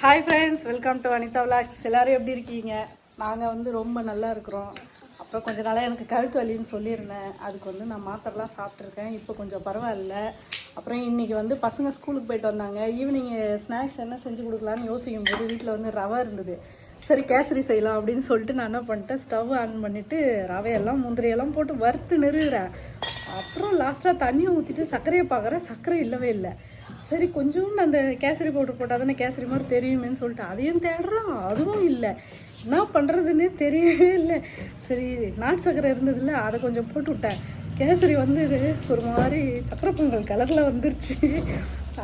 Hi friends, welcome to Anitha vlogs. எல்லோரும் எப்படி இருக்கீங்க? நாங்கள் வந்து ரொம்ப நல்லா இருக்கிறோம். அப்புறம் கொஞ்ச நாளாக எனக்கு கழுத்து வலின்னு சொல்லியிருந்தேன். அதுக்கு வந்து நான் மாத்திரைலாம் சாப்பிட்ருக்கேன். இப்போ கொஞ்சம் பரவாயில்ல. அப்புறம் இன்றைக்கி வந்து பசங்க ஸ்கூலுக்கு போயிட்டு வந்தாங்க. ஈவினிங் ஸ்நாக்ஸ் என்ன செஞ்சு கொடுக்கலான்னு யோசிக்கும் போது வீட்டில் வந்து ரவை இருந்தது. சரி கேசரி செய்யலாம் அப்படின்னு சொல்லிட்டு நான் என்ன பண்ணிட்டேன், ஸ்டவ் ஆன் பண்ணிவிட்டு ரவையெல்லாம் முந்திரியெல்லாம் போட்டு வறுத்து நிறுகிறேன். அப்புறம் லாஸ்ட்டாக தண்ணியை ஊற்றிட்டு சர்க்கரையை பார்க்குறேன், சர்க்கரை இல்லவே இல்லை. சரி கொஞ்சோண்டு அந்த கேசரி பவுடர் போட்டால் தானே கேசரி மாதிரி தெரியுமேன்னு சொல்லிட்டு அதையும் தேடுறான், அதுவும் இல்லை. என்ன பண்ணுறதுன்னே தெரியவே இல்லை. சரி நாட்டு சர்க்கரை இருந்ததில்ல, அதை கொஞ்சம் போட்டு விட்டேன். கேசரி வந்து ஒரு மாதிரி சக்கரை பொங்கல் கலரில் வந்துருச்சு.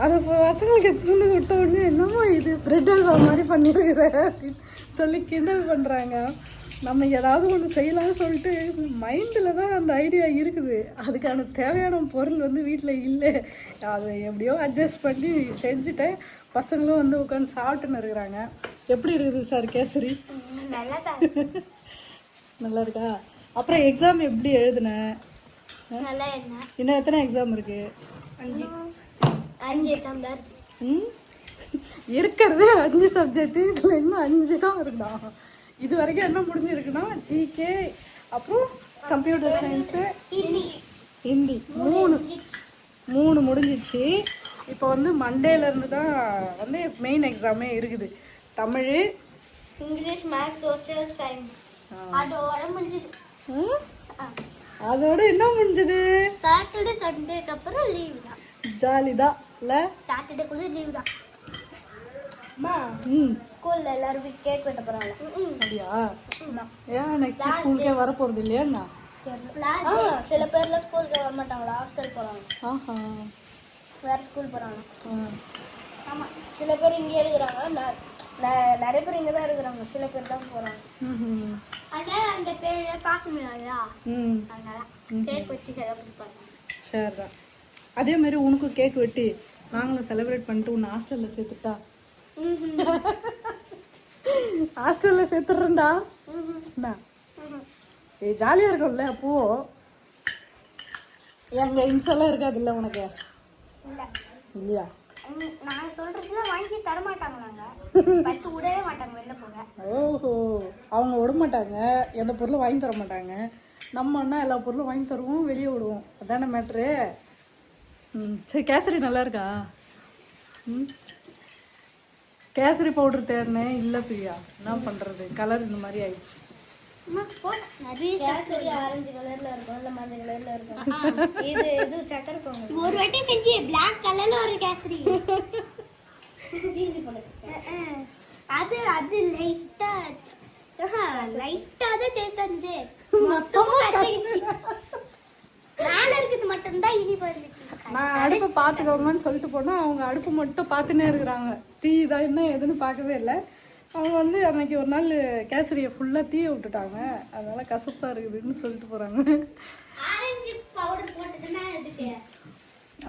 அதை பசங்களுக்கு எடுத்துன்னு விட்ட உடனே என்னமோ இது பிரெட் அல்வா மாதிரி பண்ணியிருக்கிற அப்படின்னு சொல்லி கிண்டல் பண்ணுறாங்க. நம்ம ஏதாவது ஒன்று செய்யலாம்னு சொல்லிட்டு மைண்டில் தான் அந்த ஐடியா இருக்குது. அதுக்கான தேவையான பொருள் வந்து வீட்டில் இல்லை. அதை எப்படியோ அட்ஜஸ்ட் பண்ணி செஞ்சுட்டேன். பசங்களும் வந்து உட்காந்து சாப்பிட்டுன்னு இருக்கிறாங்க. எப்படி இருக்குது சார் கேசரி? நல்லா இருக்கா? அப்புறம் எக்ஸாம் எப்படி எழுதுனேன்? இன்னும் எத்தனை எக்ஸாம் இருக்கு? 5 எக்ஸாம் தான். இருக்கிறதே 5 சப்ஜெக்ட், இதில் இன்னும் 5 தான் இருக்குதா? இது வரைக்கும் என்ன முடிஞ்சிருக்குன்னா ஜிகே, அப்புறம் கம்ப்யூட்டர் சயின்ஸு, ஹிந்தி 3 முடிஞ்சிச்சு. இப்போ வந்து மண்டேலேருந்து தான் வந்து மெயின் எக்ஸாமே இருக்குது. Tamil, English, maths, social science அதோட முடிஞ்சுது. அதோட என்ன முடிஞ்சது? சாட்டர்டே சண்டேக்கு அப்புறம் லீவ் தான். ஜாலி தான் இல்லை? சாட்டர்டேக்குள்ள லீவ் தான். ஸ்கூல்ல எல்லாரும் கேக் வெட்ட போறாங்க. அப்படியா? ஏன் நெக்ஸ்ட் ஸ்கூலுக்கே வர போறது இல்லையா? சில பேர்ல ஸ்கூலுக்கு வர மாட்டாங்களா, ஹாஸ்டல் போறாங்க. வேற ஸ்கூல் போறாங்க. ஆமா, சில பேர் இங்கே இருக்கிறாங்க, நிறைய பேர் இங்க தான் இருக்கிறாங்க, சில பேர் தான் போறாங்க. அதனால அந்த பேரை பார்க்க முடியாதா, அதனால கேக் வெட்டி செலிப்ரேட் பண்ணாங்க. சரிதான். அதே மாதிரி உனக்கு கேக் வெட்டி நாங்களும் செலிப்ரேட் பண்ணிட்டு உன்னை ஹாஸ்டல்ல சேர்த்துட்டா? ஹாஸ்டல்ல சேர்த்துறேன்டா. ஜாலியா இருக்கும்ல அப்போ? எங்க இன்ஸ்டாலாம் இருக்காதுல்ல உனக்கு? இல்லையா? நான் சொல்றதுல வாங்கி தர மாட்டாங்க, நாங்க ஃபர்ஸ்ட் விடவே மாட்டாங்க வெளில போக. ஓஹோ, அவங்க விட மாட்டாங்க, எந்த பொருளும் வாங்கி தர மாட்டாங்க. நம்ம அண்ணா எல்லா பொருளும் வாங்கி தருவோம், வெளியே விடுவோம், அதானே மேட்ரு. சரி கேசரி நல்லா இருக்கா? கேசரி பவுடர் தேடினேன், இல்லை பிரியா, என்ன பண்ணுறது, கலர் இந்த மாதிரி ஆயிடுச்சு. கேசரி ஆரஞ்சு கலர்ல இருக்கும், இல்ல மஞ்சள் கலர்ல இருக்கும். இது சக்கரை பொங்கல். ஒரு வாட்டி செஞ்சு பிளாக் கலர்ல ஒரு கேசரி அது லைட்டா தான் டேஸ்டா இருந்துச்சு. மொத்தமா கசைச்சு மேல இருக்குது மட்டும்தான் இனிப்பா இருந்துச்சு. நான் அடுப்பை பார்த்துக்கோங்கன்னு சொல்லிட்டு போனால் அவங்க அடுப்பு மட்டும் பார்த்துன்னே இருக்கிறாங்க. தீ தான் என்ன எதுன்னு பார்க்கவே இல்லை. அவங்க வந்து அன்னைக்கு ஒரு நாள் கேசரியை ஃபுல்லாக தீய விட்டுட்டாங்க, அதனால கசப்பாக இருக்குதுன்னு சொல்லிட்டு போகிறாங்க.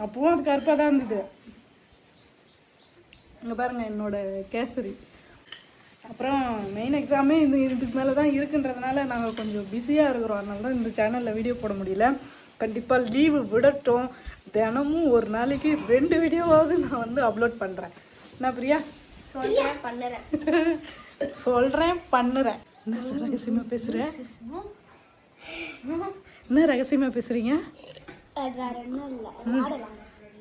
அப்பவும் அது கருப்பாக தான் இருந்தது. இங்கே பாருங்கள் என்னோட கேசரி. அப்புறம் மெயின் எக்ஸாமே இதுக்கு மேலே தான் இருக்குன்றதுனால நாங்கள் கொஞ்சம் பிஸியாக இருக்கிறோம். அதனால தான் இந்த சேனலில் வீடியோ போட முடியல. கண்டிப்பாக லீவு விடட்டும், தினமும் ஒரு நாளைக்கு 2 வீடியோவாவது நான் வந்து அப்லோட் பண்ணுறேன். என்ன பிரியா? சொல்கிறேன் பண்ணுறேன். என்ன சார் ரகசியமாக பேசுகிறேன்? என்ன ரகசியமாக பேசுகிறீங்க?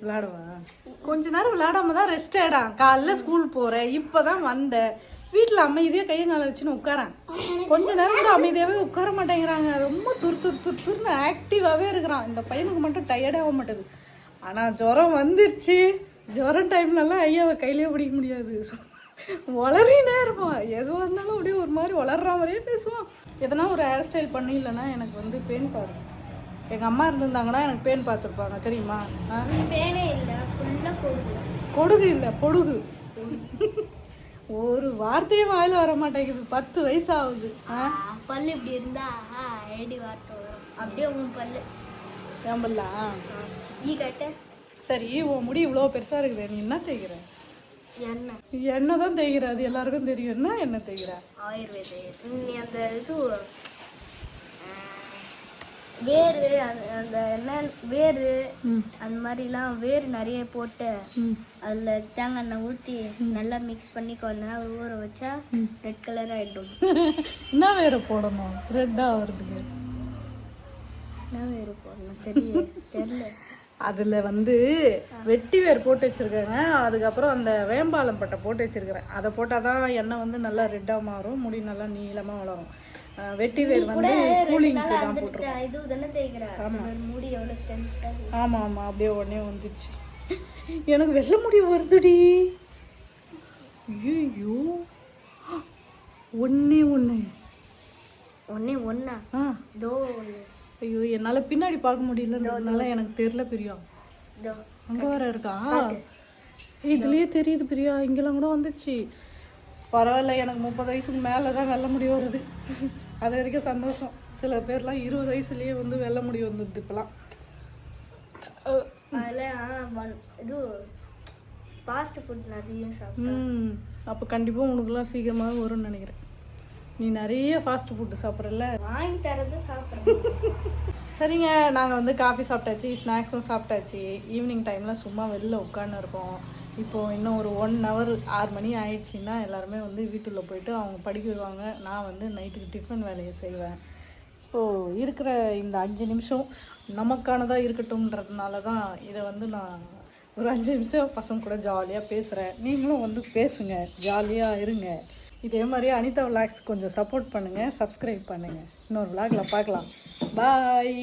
விளாடுவா? கொஞ்ச நேரம் விளாடாம தான் ரெஸ்ட் ஆடா. காலைல ஸ்கூல் போகிறேன், இப்போ தான் வந்தேன். வீட்டில் அமைதியாக கையங்கால வச்சுன்னு உட்காரேன். கொஞ்ச நேரம் கூட அமைதியாகவே உட்கார மாட்டேங்கிறாங்க. ரொம்ப துருன்னு ஆக்டிவாகவே இருக்கிறான். இந்த பையனுக்கு மட்டும் டயர்டாக மாட்டேது. ஆனால் ஜுரம் வந்துருச்சு. ஜுரம் டைம்லலாம் ஐயாவை கையிலே பிடிக்க முடியாது, வளரினே இருப்பான். எதுவாக இருந்தாலும் அப்படியே ஒரு மாதிரி வளர்ற மாதிரியே பேசுவான். எதனா ஒரு ஹேர் ஸ்டைல் பண்ணி இல்லைன்னா எனக்கு வந்து பேன் பாரு. எங்கள் அம்மா இருந்திருந்தாங்கன்னா எனக்கு பேன் பார்த்துருப்பாங்க, தெரியுமா? பேனே இல்லை, கொடுகு இல்லை, பொடுகு. ஒரு வார்த்தையே வாயில் வர மாட்டேங்குது. 10 வயசு ஆகுது. பல்லு இப்படி இருந்தா ஐடி வார்த்தை வரும். அப்படியே உன் பல்லு ஏம்பல்லா நீ கட்ட. சரி, உன் முடி இவ்வளோ பெருசாக இருக்குது, நீ என்ன தேய்க்கிற? எண்ணெய் தான் தேய்க்கிற, அது எல்லாருக்கும் தெரியும். என்ன தேய்க்கிற? ஆயுர்வேத. நீ அந்த இது வேறு அந்த என்ன வேறு அந்த மாதிரிலாம் வேறு நிறைய போட்டு அதில் தேங்காய் எண்ணெய் ஊற்றி நல்லா மிக்ஸ் பண்ணி கொஞ்ச நேரம் ஊற வச்சா ரெட் கலர் ஆகிடும். என்ன வேறு போடணும் ரெட்டாக வருதுக்கு? என்ன வேறு போடணும் தெரியல. அதில் வந்து வெட்டி வேர் போட்டு வச்சுருக்கேங்க. அதுக்கப்புறம் அந்த வேம்பாலம் பட்டை போட்டு வச்சுருக்கிறேன். அதை போட்டால் தான் எண்ணெய் வந்து நல்லா ரெட்டாக மாறும், முடி நல்லா நீளமாக வளரும். வெட்டி வேர் வந்து கூலிங்க்கு தான் போட்டுருக்கோம். இது தானே தேய்க்கிறேன். முடி எவ்வளோ ஸ்ட்ரென்த்தாக. ஆமாம் ஆமாம், அப்படியே உடனே வந்துடுச்சு. எனக்கு வெள்ளை முடி வருதுடி. ஐயோ ஒன்றா தோ ஒன்று. ஐயோ என்னால் பின்னாடி பார்க்க முடியலன்றதுனால எனக்கு தெரியல பிரியா. அங்கே வர இருக்கா? இதுலேயே தெரியுது பிரியா, இங்கெல்லாம் கூட வந்துச்சு. பரவாயில்ல, எனக்கு 30 வயசுக்கு மேலே தான் வெள்ளை முடி வருது. அது வரைக்கும் சந்தோஷம். சில பேர்லாம் 20 வயசுலேயே வந்து வெள்ளை முடி வந்துடுது இப்போலாம். அதில் இது ஃபாஸ்ட் ஃபுட் நிறைய சாப்பிட்டேன். அப்போ கண்டிப்பாக உனக்குலாம் சீக்கிரமாக வரும்னு நினைக்கிறேன். நீ நிறைய ஃபாஸ்ட் ஃபுட்டு சாப்பிட்றல, வாங்கி தரது சாப்பிட்றேன். சரிங்க, நாங்கள் வந்து காஃபி சாப்பிட்டாச்சு, ஸ்நாக்ஸும் சாப்பிட்டாச்சு. ஈவினிங் டைமில் சும்மா வெளில உட்காந்து இருக்கோம். இப்போது இன்னும் ஒரு 1 hour 6 மணி ஆயிடுச்சுன்னா எல்லாருமே வந்து வீட்டுள்ள போயிட்டு அவங்க படிக்க வருவாங்க. நான் வந்து நைட்டுக்கு டிஃபன் வேலையை செய்வேன். இப்போது இருக்கிற இந்த 5 நிமிஷம் நமக்கானதாக இருக்கட்டும்ன்றதுனால தான் இதை வந்து நான் ஒரு 5 நிமிஷம் பசங்க கூட ஜாலியாக பேசுகிறேன். நீங்களும் வந்து பேசுங்க, ஜாலியாக இருங்க. இதே மாதிரி அனிதா விலாக்ஸ் கொஞ்சம் சப்போர்ட் பண்ணுங்கள், சப்ஸ்கிரைப் பண்ணுங்கள். இன்னொரு விலாகில் பார்க்கலாம். பாய்.